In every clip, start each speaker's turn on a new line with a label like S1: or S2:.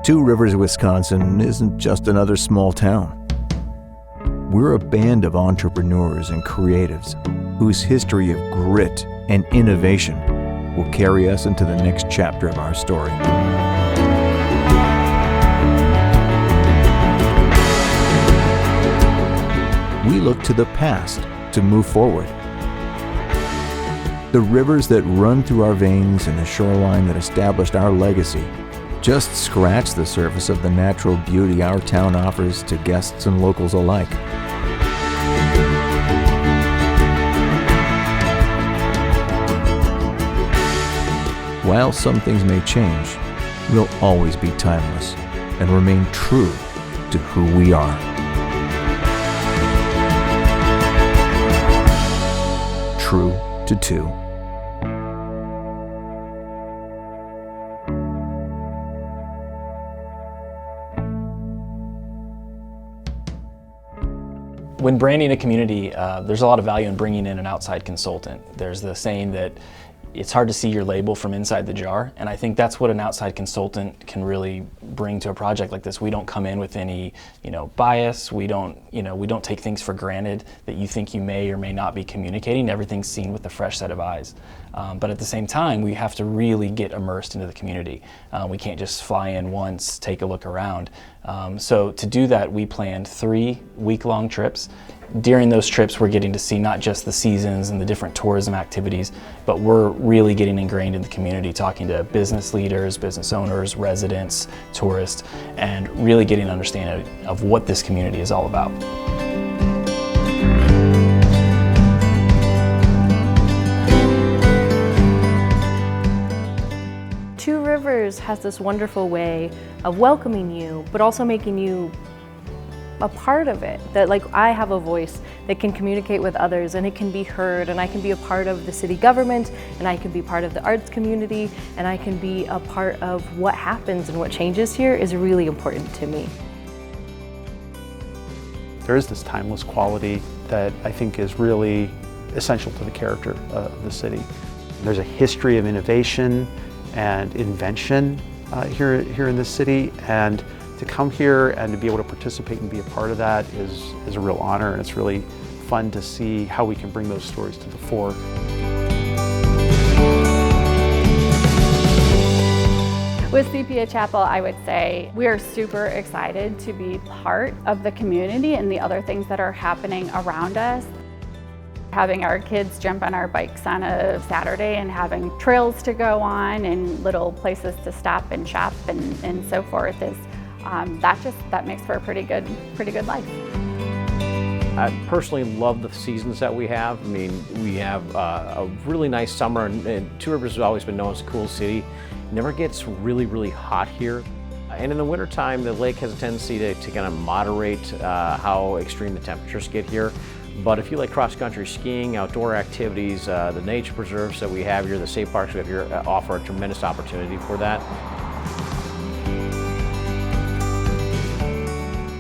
S1: Two Rivers, Wisconsin isn't just another small town. We're a band of entrepreneurs and creatives whose history of grit and innovation will carry us into the next chapter of our story. We look to the past to move forward. The rivers that run through our veins and the shoreline that established our legacy just scratch the surface of the natural beauty our town offers to guests and locals alike. While some things may change, we'll always be timeless and remain true to who we are. True to two.
S2: When branding a community, there's a lot of value in bringing in an outside consultant. There's the saying that it's hard to see your label from inside the jar, and I think that's what an outside consultant can really bring to a project like this. We don't come in with any, bias. We don't take things for granted that you think you may or may not be communicating. Everything's seen with a fresh set of eyes. But at the same time, we have to really get immersed into the community. We can't just fly in once, take a look around. So to do that, we planned 3 week-long trips. During those trips, we're getting to see not just the seasons and the different tourism activities, but we're really getting ingrained in the community, talking to business leaders, business owners, residents, tourists, and really getting an understanding of what this community is all about.
S3: Two Rivers has this wonderful way of welcoming you, but also making you a part of it. That I have a voice that can communicate with others and it can be heard, and I can be a part of the city government, and I can be part of the arts community, and I can be a part of what happens and what changes here is really important to me.
S4: There is this timeless quality that I think is really essential to the character of the city. There's a history of innovation and invention here in this city, and to come here and to be able to participate and be a part of that is a real honor, and it's really fun to see how we can bring those stories to the fore.
S5: With Sepia Chapel, I would say we are super excited to be part of the community and the other things that are happening around us. Having our kids jump on our bikes on a Saturday and having trails to go on and little places to stop and shop and so forth is that makes for a pretty good life.
S6: I personally love the seasons that we have. I mean, we have a really nice summer, and Two Rivers has always been known as a cool city. It never gets really, really hot here. And in the wintertime, the lake has a tendency to kind of moderate how extreme the temperatures get here. But if you like cross-country skiing, outdoor activities, the nature preserves that we have here, the state parks we have here offer a tremendous opportunity for that.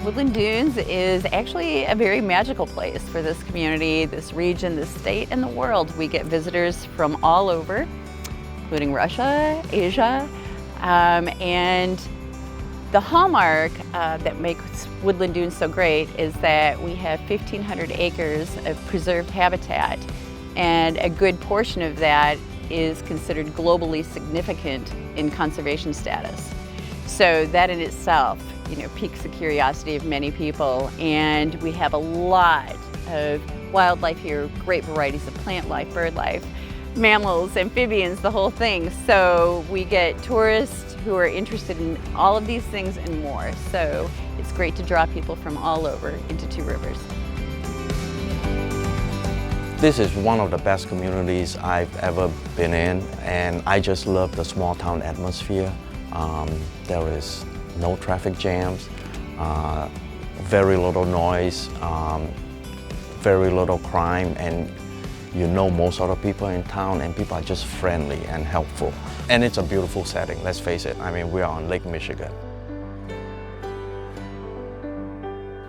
S7: Woodland Dunes is actually a very magical place for this community, this region, this state, and the world. We get visitors from all over, including Russia, Asia, and the hallmark that makes Woodland Dunes so great is that we have 1,500 acres of preserved habitat, and a good portion of that is considered globally significant in conservation status. So that in itself, piques the curiosity of many people, and we have a lot of wildlife here, great varieties of plant life, bird life, mammals, amphibians, the whole thing. So we get tourists who are interested in all of these things and more. So it's great to draw people from all over into Two Rivers.
S8: This is one of the best communities I've ever been in, and I just love the small town atmosphere. There is no traffic jams, very little noise, very little crime, and most of the people in town, and people are just friendly and helpful. And it's a beautiful setting, let's face it. I mean, we are on Lake Michigan.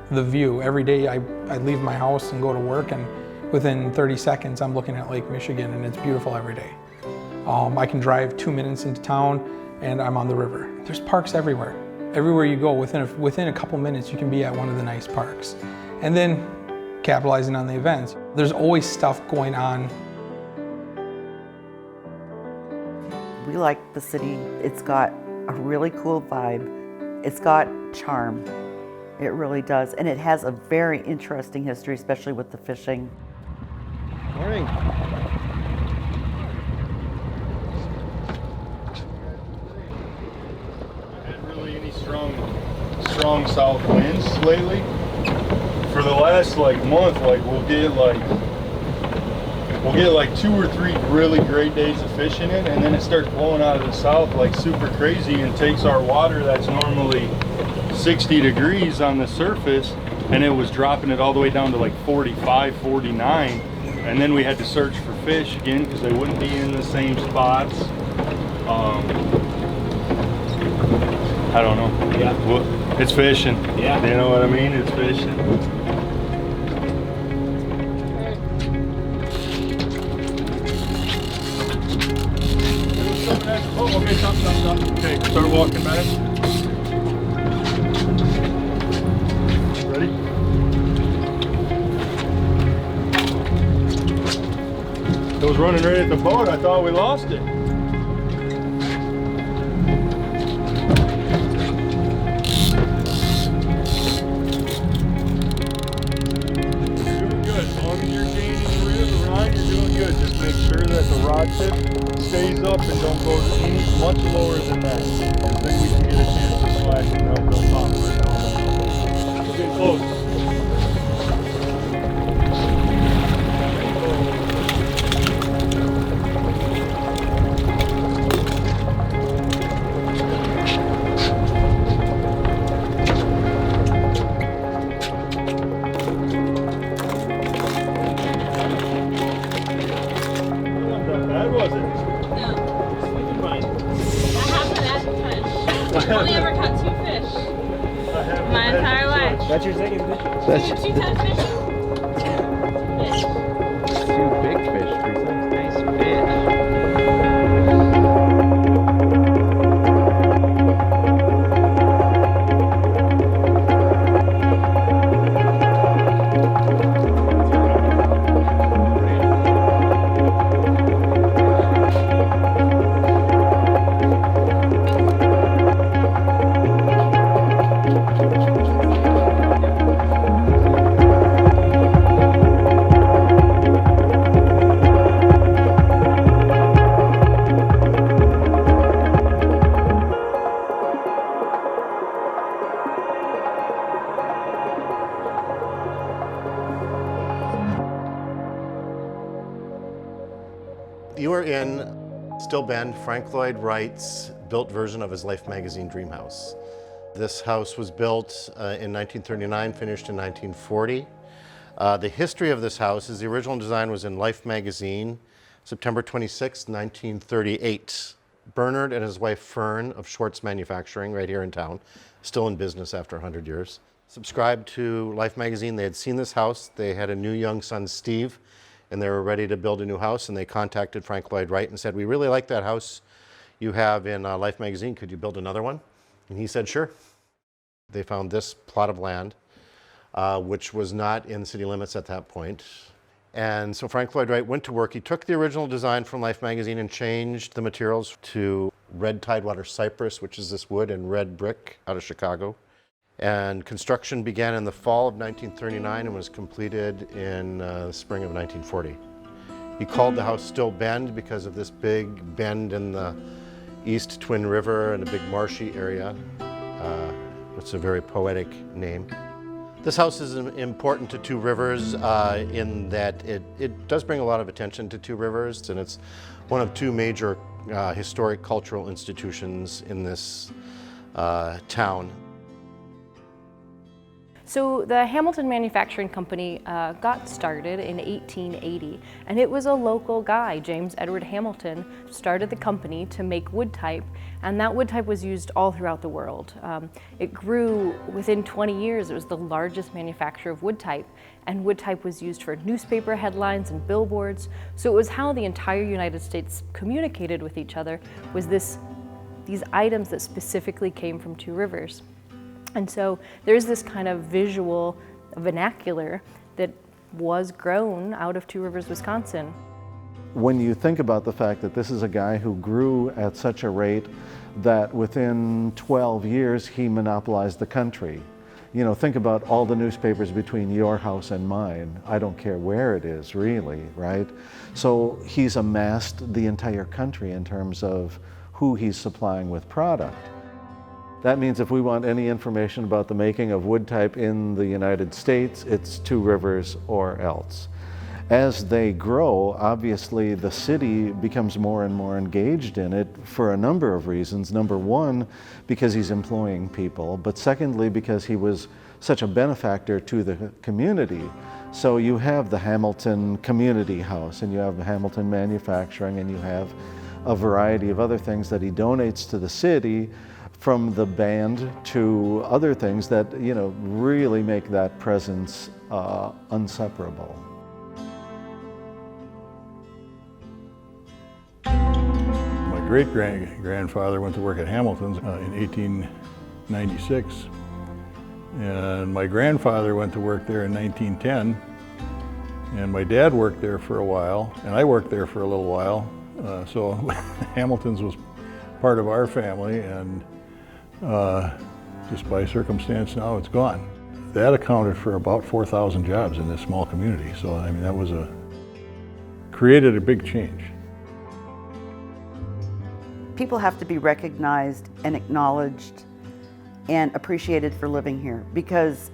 S9: The view, every day I leave my house and go to work, and within 30 seconds I'm looking at Lake Michigan, and it's beautiful every day. I can drive 2 minutes into town and I'm on the river. There's parks everywhere. Everywhere you go, within a couple minutes, you can be at one of the nice parks. And then capitalizing on the events. There's always stuff going on.
S10: We like the city. It's got a really cool vibe. It's got charm. It really does. And it has a very interesting history, especially with the fishing.
S6: Morning.
S11: Had really any strong south winds lately. For the last month, we'll get 2 or 3 really great days of fishing it, and then it starts blowing out of the south like super crazy and takes our water that's normally 60 degrees on the surface, and it was dropping it all the way down to 45, 49, and then we had to search for fish again because they wouldn't be in the same spots. I don't know.
S6: Yeah.
S11: Well, it's fishing.
S6: Yeah.
S11: You know what I mean? It's fishing. Oh, okay, stop. Okay, start walking back. Ready? It was running right at the boat. I thought we lost it. Make sure that the rod tip stays up and don't go any much lower than that. And then we can get a chance to slash and they'll pop right now. Getting close.
S12: I've only ever caught 2 fish my entire life.
S6: That's your second fish?
S12: That's 2 times fishing?
S6: 2 big fish, Teresa. Nice fish.
S13: You are in Still Bend, Frank Lloyd Wright's built version of his Life magazine dream house. This house was built in 1939, finished in 1940. The history of this house is the original design was in Life magazine, September 26, 1938. Bernard and his wife Fern of Schwartz Manufacturing, right here in town, still in business after 100 years, subscribed to Life magazine. They had seen this house. They had a new young son, Steve, and they were ready to build a new house, and they contacted Frank Lloyd Wright and said, we really like that house you have in Life magazine. Could you build another one? And he said, sure. They found this plot of land, which was not in city limits at that point. And so Frank Lloyd Wright went to work. He took the original design from Life magazine and changed the materials to red tidewater cypress, which is this wood, and red brick out of Chicago. And construction began in the fall of 1939 and was completed in the spring of 1940. He called the house Still Bend because of this big bend in the East Twin River and a big marshy area. It's a very poetic name. This house is important to Two Rivers in that it does bring a lot of attention to Two Rivers, and it's one of 2 major historic cultural institutions in this town.
S3: So the Hamilton Manufacturing Company got started in 1880, and it was a local guy, James Edward Hamilton, started the company to make wood type, and that wood type was used all throughout the world. It grew within 20 years. It was the largest manufacturer of wood type, and wood type was used for newspaper headlines and billboards. So it was how the entire United States communicated with each other, was this these items that specifically came from Two Rivers. And so there's this kind of visual vernacular that was grown out of Two Rivers, Wisconsin.
S14: When you think about the fact that this is a guy who grew at such a rate that within 12 years he monopolized the country. You know, think about all the newspapers between your house and mine. I don't care where it is, really, right? So he's amassed the entire country in terms of who he's supplying with product. That means if we want any information about the making of wood type in the United States, it's Two Rivers or else. As they grow, obviously the city becomes more and more engaged in it for a number of reasons. Number one, because he's employing people, but secondly, because he was such a benefactor to the community. So you have the Hamilton Community House, and you have Hamilton Manufacturing, and you have a variety of other things that he donates to the city, from the band to other things that, you know, really make that presence inseparable.
S15: My great-grandfather went to work at Hamilton's in 1896, and my grandfather went to work there in 1910, and my dad worked there for a while, and I worked there for a little while, so Hamilton's was part of our family, and just by circumstance now it's gone. That accounted for about 4,000 jobs in this small community, so I mean that was created a big change.
S10: People have to be recognized and acknowledged and appreciated for living here, because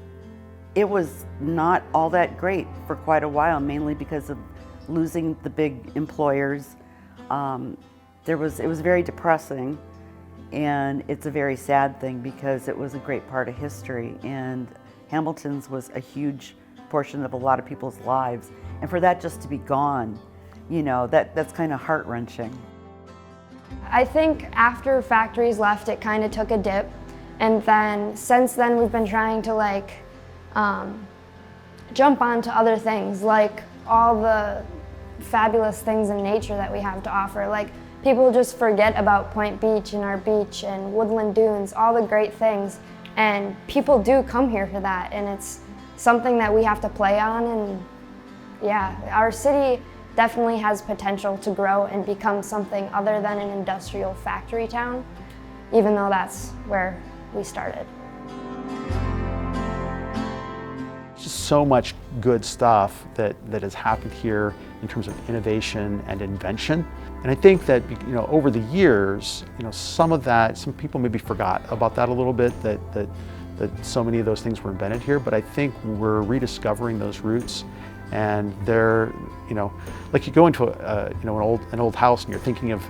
S10: it was not all that great for quite a while, mainly because of losing the big employers. It was very depressing, and it's a very sad thing because it was a great part of history, and Hamilton's was a huge portion of a lot of people's lives, and for that just to be gone, you know, that's kind of heart-wrenching.
S16: I think after factories left, it kind of took a dip, and then since then we've been trying to jump onto other things, like all the fabulous things in nature that we have to offer. Like, people just forget about Point Beach and our beach and Woodland Dunes, all the great things, and people do come here for that, and it's something that we have to play on. And yeah, our city definitely has potential to grow and become something other than an industrial factory town, even though that's where we started.
S4: Just so much good stuff that has happened here in terms of innovation and invention. And I think that, you know, over the years, you know, some people maybe forgot about that a little bit, that so many of those things were invented here, but I think we're rediscovering those roots. And they're, you know, like you go into an old house and you're thinking of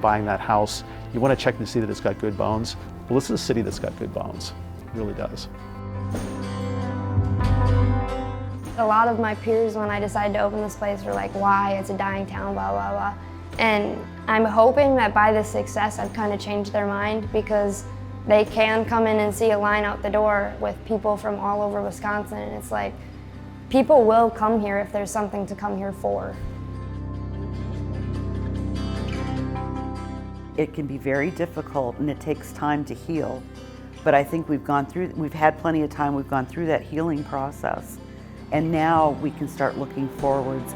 S4: buying that house, you want to check to see that it's got good bones. Well, this is a city that's got good bones. It really does.
S16: A lot of my peers, when I decided to open this place, were like, why? It's a dying town, blah, blah, blah. And I'm hoping that by this success, I've kind of changed their mind, because they can come in and see a line out the door with people from all over Wisconsin, and it's like, people will come here if there's something to come here for.
S10: It can be very difficult, and it takes time to heal. But I think we've had plenty of time, we've gone through that healing process. And now we can start looking forwards.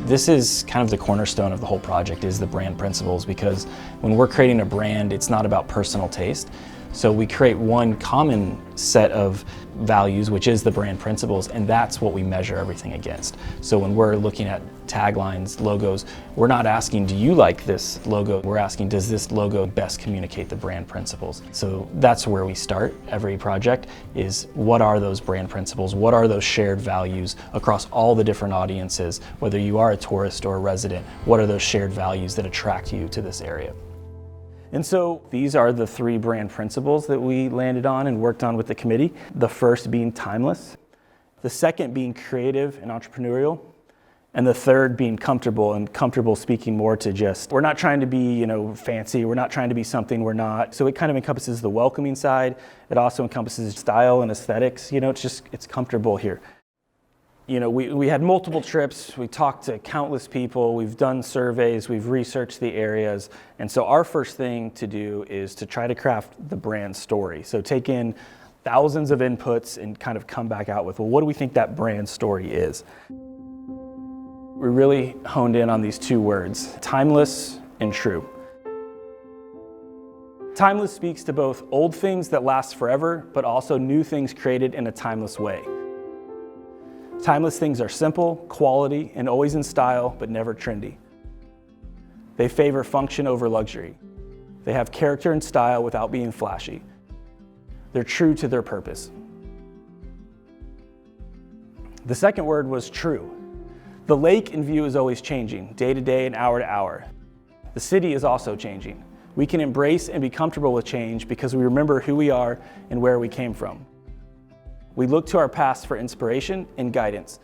S2: This is kind of the cornerstone of the whole project, is the brand principles, because when we're creating a brand, it's not about personal taste. So we create one common set of values, which is the brand principles, and that's what we measure everything against. So when we're looking at taglines, logos, we're not asking, do you like this logo? We're asking, does this logo best communicate the brand principles? So that's where we start every project, is what are those brand principles? What are those shared values across all the different audiences? Whether you are a tourist or a resident, what are those shared values that attract you to this area? And so these are the 3 brand principles that we landed on and worked on with the committee. The first being timeless, the second being creative and entrepreneurial, and the third being comfortable, and comfortable speaking more to just, we're not trying to be, you know, fancy, we're not trying to be something we're not. So it kind of encompasses the welcoming side. It also encompasses style and aesthetics. You know, it's comfortable here. we had multiple trips, we talked to countless people, we've done surveys, we've researched the areas, and so our first thing to do is to try to craft the brand story. So take in thousands of inputs and kind of come back out with, well, what do we think that brand story is? We really honed in on these two words, timeless and true. Timeless speaks to both old things that last forever, but also new things created in a timeless way. Timeless things are simple, quality, and always in style, but never trendy. They favor function over luxury. They have character and style without being flashy. They're true to their purpose. The second word was true. The lake in view is always changing, day to day and hour to hour. The city is also changing. We can embrace and be comfortable with change because we remember who we are and where we came from. We look to our past for inspiration and guidance.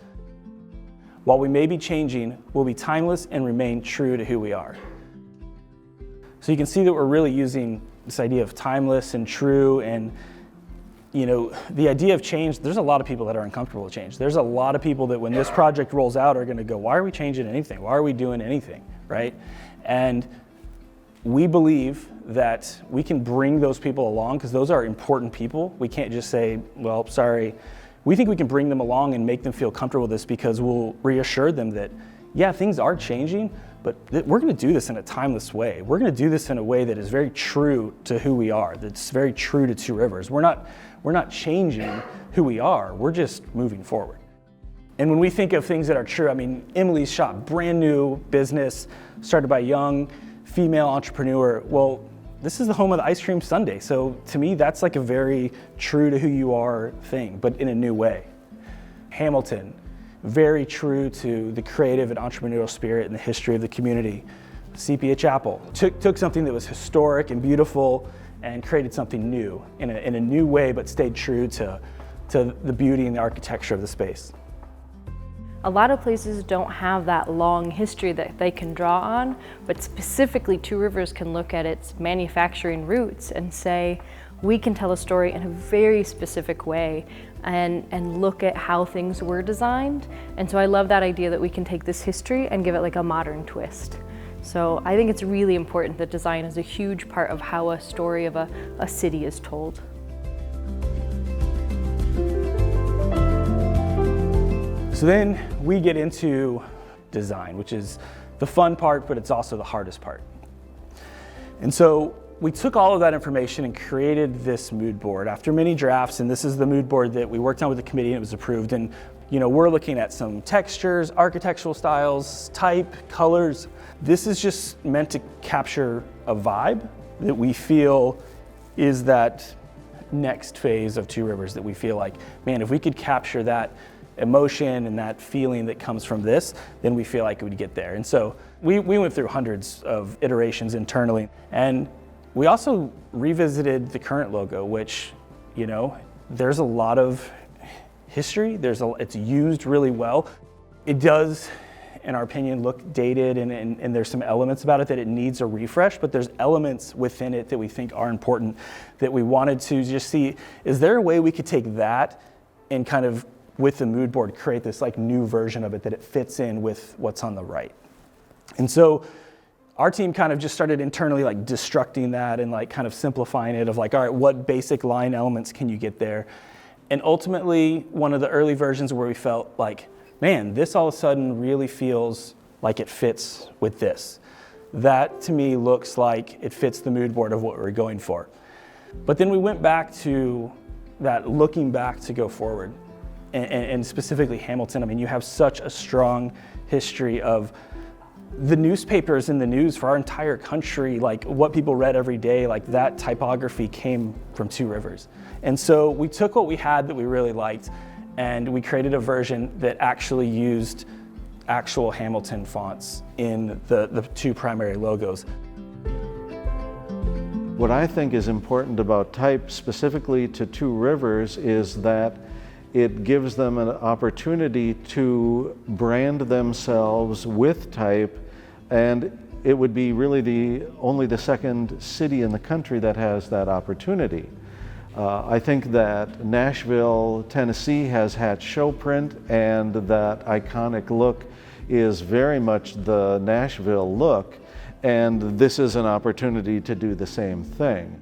S2: While we may be changing, we'll be timeless and remain true to who we are. So you can see that we're really using this idea of timeless and true, and the idea of change, there's a lot of people that are uncomfortable with change. There's a lot of people that when this project rolls out are gonna go, why are we changing anything? Why are we doing anything, right? And we believe that we can bring those people along because those are important people. We can't just say, well, sorry. We think we can bring them along and make them feel comfortable with this because we'll reassure them that, yeah, things are changing, but we're gonna do this in a timeless way. We're gonna do this in a way that is very true to who we are, that's very true to Two Rivers. We're not changing who we are, we're just moving forward. And when we think of things that are true, I mean, Emily's shop, brand new business, started by a young female entrepreneur. Well, this is the home of the ice cream sundae. So to me, that's like a very true to who you are thing, but in a new way. Hamilton, very true to the creative and entrepreneurial spirit and the history of the community. Sepia Chapel took something that was historic and beautiful and created something new in a new way, but stayed true to the beauty and the architecture of the space.
S3: A lot of places don't have that long history that they can draw on, but specifically Two Rivers can look at its manufacturing roots and say, we can tell a story in a very specific way and look at how things were designed. And so I love that idea that we can take this history and give it like a modern twist. So I think it's really important that design is a huge part of how a story of a city is told.
S2: So then we get into design, which is the fun part, but it's also the hardest part. And so we took all of that information and created this mood board after many drafts, and this is the mood board that we worked on with the committee and it was approved. And we're looking at some textures, architectural styles, type, colors. This is just meant to capture a vibe that we feel is that next phase of Two Rivers, that we feel like, man, if we could capture that emotion and that feeling that comes from this, then we feel like we would get there. And so we went through hundreds of iterations internally, and we also revisited the current logo, which, there's a lot of history. It's used really well. It does, in our opinion, look dated, and there's some elements about it that it needs a refresh, but there's elements within it that we think are important that we wanted to just see, is there a way we could take that and kind of, with the mood board, create this like new version of it that it fits in with what's on the right. And so our team kind of just started internally like destructing that and like kind of simplifying it of like, all right, what basic line elements can you get there? And ultimately, one of the early versions where we felt like, man, this all of a sudden really feels like it fits with this. That to me looks like it fits the mood board of what we're going for. But then we went back to that looking back to go forward. And specifically Hamilton, I mean, you have such a strong history of the newspapers in the news for our entire country, like what people read every day, like that typography came from Two Rivers. And so we took what we had that we really liked and we created a version that actually used actual Hamilton fonts in the two primary logos.
S14: What I think is important about type specifically to Two Rivers is that it gives them an opportunity to brand themselves with type, and it would be really only the second city in the country that has that opportunity. I think that Nashville, Tennessee has had show print, and that iconic look is very much the Nashville look, and this is an opportunity to do the same thing.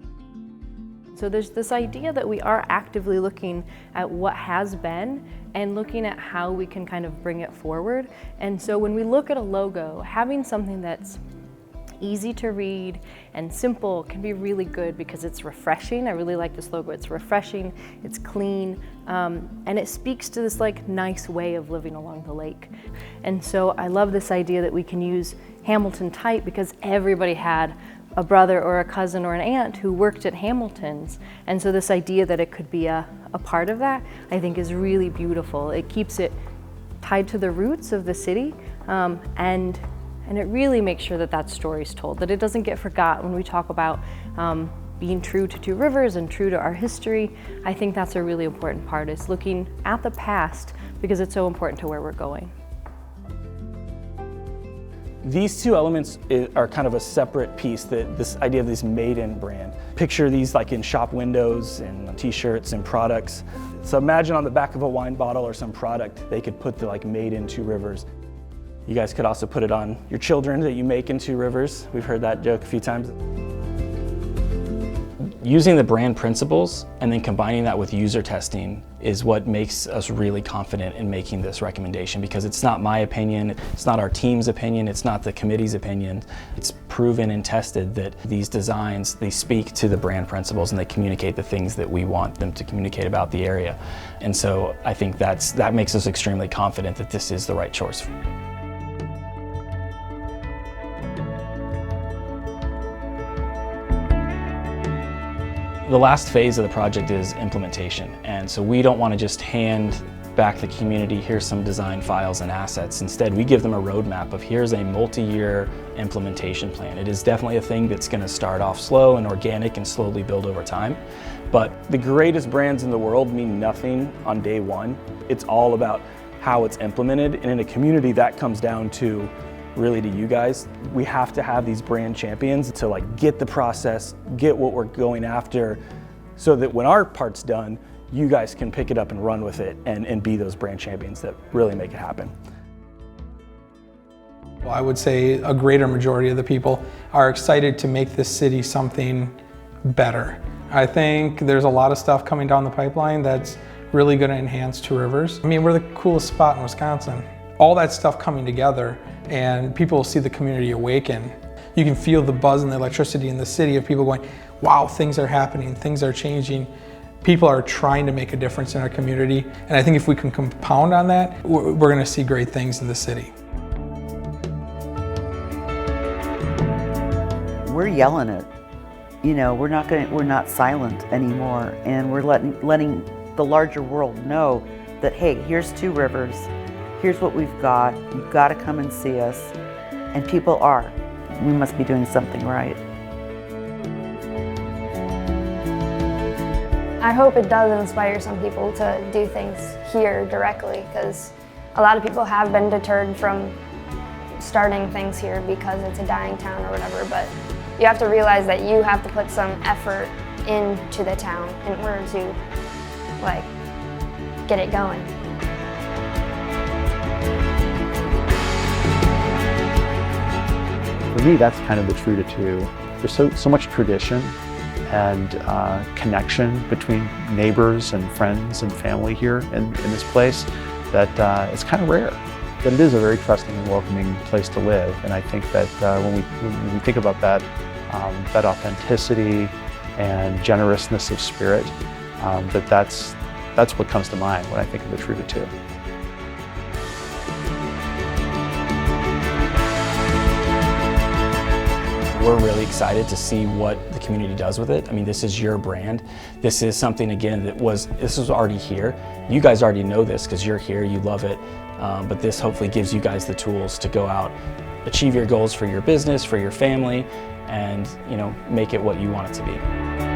S3: So there's this idea that we are actively looking at what has been and looking at how we can kind of bring it forward. And so when we look at a logo, having something that's easy to read and simple can be really good because it's refreshing. I really like this logo. It's refreshing, it's clean, and it speaks to this like nice way of living along the lake. And so I love this idea that we can use Hamilton type because everybody had a brother or a cousin or an aunt who worked at Hamilton's. And so this idea that it could be a part of that, I think is really beautiful. It keeps it tied to the roots of the city, and it really makes sure that that story's told, that it doesn't get forgot when we talk about being true to Two Rivers and true to our history. I think that's a really important part, is looking at the past because it's so important to where we're going.
S2: These two elements are kind of a separate piece, this idea of this made-in brand. Picture these like in shop windows and on t-shirts and products. So imagine on the back of a wine bottle or some product, they could put the like made in Two Rivers. You guys could also put it on your children that you make in Two Rivers. We've heard that joke a few times. Using the brand principles and then combining that with user testing is what makes us really confident in making this recommendation, because it's not my opinion, it's not our team's opinion, it's not the committee's opinion. It's proven and tested that these designs, they speak to the brand principles and they communicate the things that we want them to communicate about the area. And so I think that makes us extremely confident that this is the right choice. The last phase of the project is implementation, and so we don't want to just hand back the community, here's some design files and assets. Instead, we give them a roadmap of here's a multi-year implementation plan. It is definitely a thing that's going to start off slow and organic and slowly build over time. But the greatest brands in the world mean nothing on day one. It's all about how it's implemented, and in a community that comes down to really to you guys. We have to have these brand champions to like get the process, get what we're going after, so that when our part's done, you guys can pick it up and run with it and be those brand champions that really make it happen.
S9: Well, I would say a greater majority of the people are excited to make this city something better. I think there's a lot of stuff coming down the pipeline that's really going to enhance Two Rivers. I mean, we're the coolest spot in Wisconsin. All that stuff coming together, and people will see the community awaken. You can feel the buzz and the electricity in the city of people going, wow, things are happening, things are changing. People are trying to make a difference in our community. And I think if we can compound on that, we're going to see great things in the city.
S10: We're yelling it. You know, we're not silent anymore, and we're letting the larger world know that, hey, here's Two Rivers. Here's what we've got. You've got to come and see us. And people are. We must be doing something right.
S16: I hope it does inspire some people to do things here directly, because a lot of people have been deterred from starting things here because it's a dying town or whatever, but you have to realize that you have to put some effort into the town in order to like get it going.
S4: For me, that's kind of the true to two. There's so much tradition and connection between neighbors and friends and family here in this place that it's kind of rare. But it is a very trusting and welcoming place to live, and I think that when we think about that, that authenticity and generousness of spirit, that's what comes to mind when I think of the true to two.
S2: We're really excited to see what the community does with it. I mean, this is your brand. This is something, again, this was already here. You guys already know this because you're here, you love it. But this hopefully gives you guys the tools to go out, achieve your goals for your business, for your family, and make it what you want it to be.